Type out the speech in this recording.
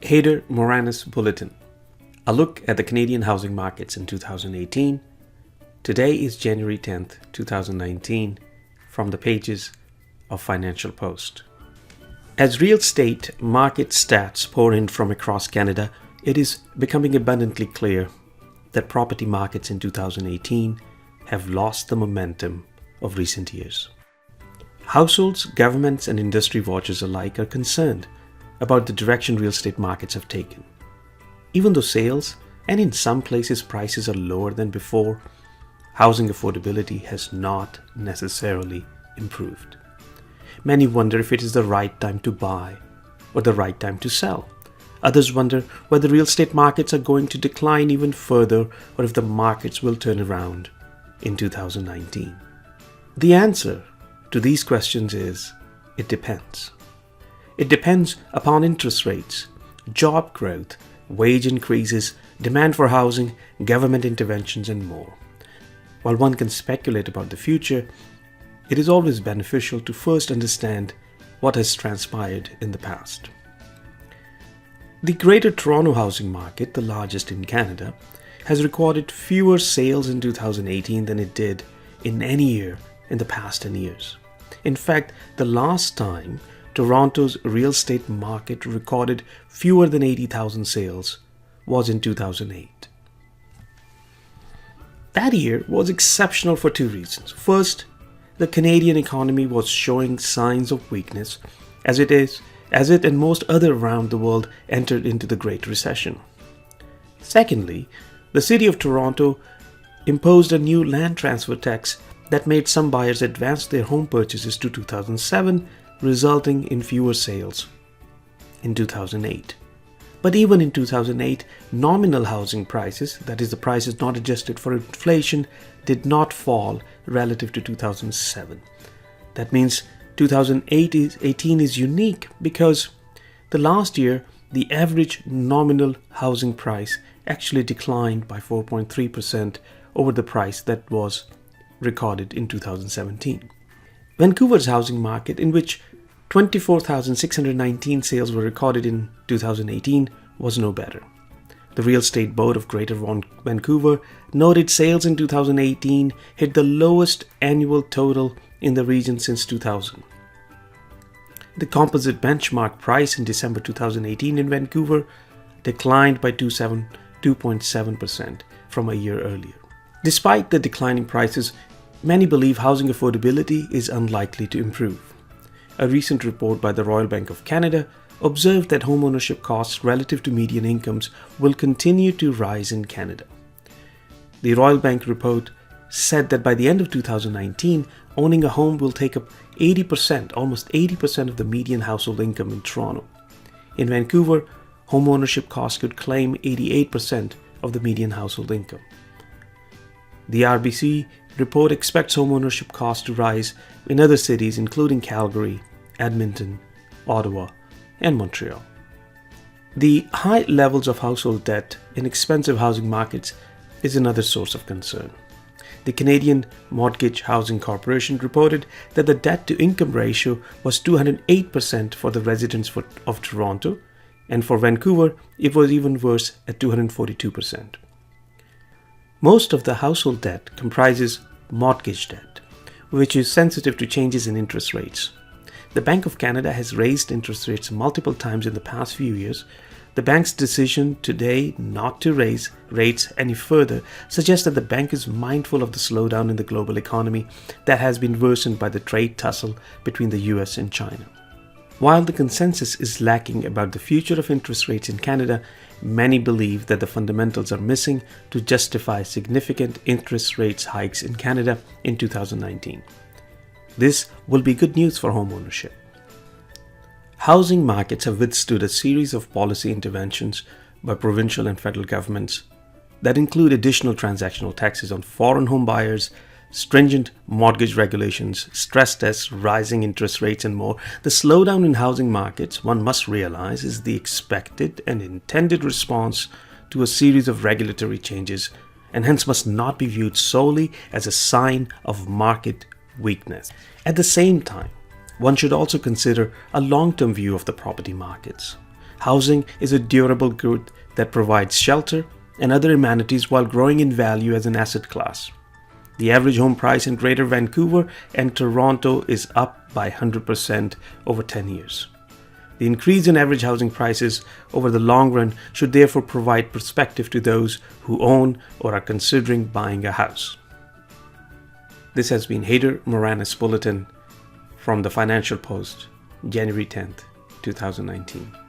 Haider-Moranis Bulletin. A look at the Canadian housing markets in 2018. Today is January 10th, 2019, from the pages of Financial Post. As real estate market stats pour in from across Canada, it is becoming abundantly clear that property markets in 2018 have lost the momentum of recent years. Households, governments, and industry watchers alike are concerned about the direction real estate markets have taken. Even though sales and in some places prices are lower than before, housing affordability has not necessarily improved. Many wonder if it is the right time to buy or the right time to sell. Others wonder whether real estate markets are going to decline even further or if the markets will turn around in 2019. The answer to these questions is, it depends. It depends upon interest rates, job growth, wage increases, demand for housing, government interventions, and more. While one can speculate about the future, it is always beneficial to first understand what has transpired in the past. The Greater Toronto housing market, the largest in Canada, has recorded fewer sales in 2018 than it did in any year in the past 10 years. In fact, the last time Toronto's real estate market recorded fewer than 80,000 sales was in 2008. That year was exceptional for two reasons. First, the Canadian economy was showing signs of weakness as it and most other around the world entered into the Great Recession. Secondly, the City of Toronto imposed a new land transfer tax that made some buyers advance their home purchases to 2007, resulting in fewer sales in 2008. But even in 2008, nominal housing prices, that is the prices not adjusted for inflation, did not fall relative to 2007. That means 2018 is unique because the last year, the average nominal housing price actually declined by 4.3% over the price that was recorded in 2017. Vancouver's housing market, in which 24,619 sales were recorded in 2018, was no better. The Real Estate Board of Greater Vancouver noted sales in 2018 hit the lowest annual total in the region since 2000. The composite benchmark price in December 2018 in Vancouver declined by 2.7% from a year earlier. Despite the declining prices, many believe housing affordability is unlikely to improve. A recent report by the Royal Bank of Canada observed that homeownership costs relative to median incomes will continue to rise in Canada. The Royal Bank report said that by the end of 2019, owning a home will take up almost 80% of the median household income in Toronto. In Vancouver, homeownership costs could claim 88% of the median household income. The RBC report expects homeownership costs to rise in other cities including Calgary, Edmonton, Ottawa, and Montreal. The high levels of household debt in expensive housing markets is another source of concern. The Canadian Mortgage Housing Corporation reported that the debt-to-income ratio was 208% for the residents of Toronto, and for Vancouver, it was even worse at 242%. Most of the household debt comprises mortgage debt, which is sensitive to changes in interest rates. The Bank of Canada has raised interest rates multiple times in the past few years. The bank's decision today not to raise rates any further suggests that the bank is mindful of the slowdown in the global economy that has been worsened by the trade tussle between the US and China. While the consensus is lacking about the future of interest rates in Canada, many believe that the fundamentals are missing to justify significant interest rates hikes in Canada in 2019. This will be good news for homeownership. Housing markets have withstood a series of policy interventions by provincial and federal governments that include additional transactional taxes on foreign home buyers, stringent mortgage regulations, stress tests, rising interest rates, and more. The slowdown in housing markets, one must realize, is the expected and intended response to a series of regulatory changes, and hence must not be viewed solely as a sign of market weakness. At the same time, one should also consider a long-term view of the property markets. Housing is a durable good that provides shelter and other amenities while growing in value as an asset class. The average home price in Greater Vancouver and Toronto is up by 100% over 10 years. The increase in average housing prices over the long run should therefore provide perspective to those who own or are considering buying a house. This has been Haider-Moranis Bulletin from the Financial Post, January 10th, 2019.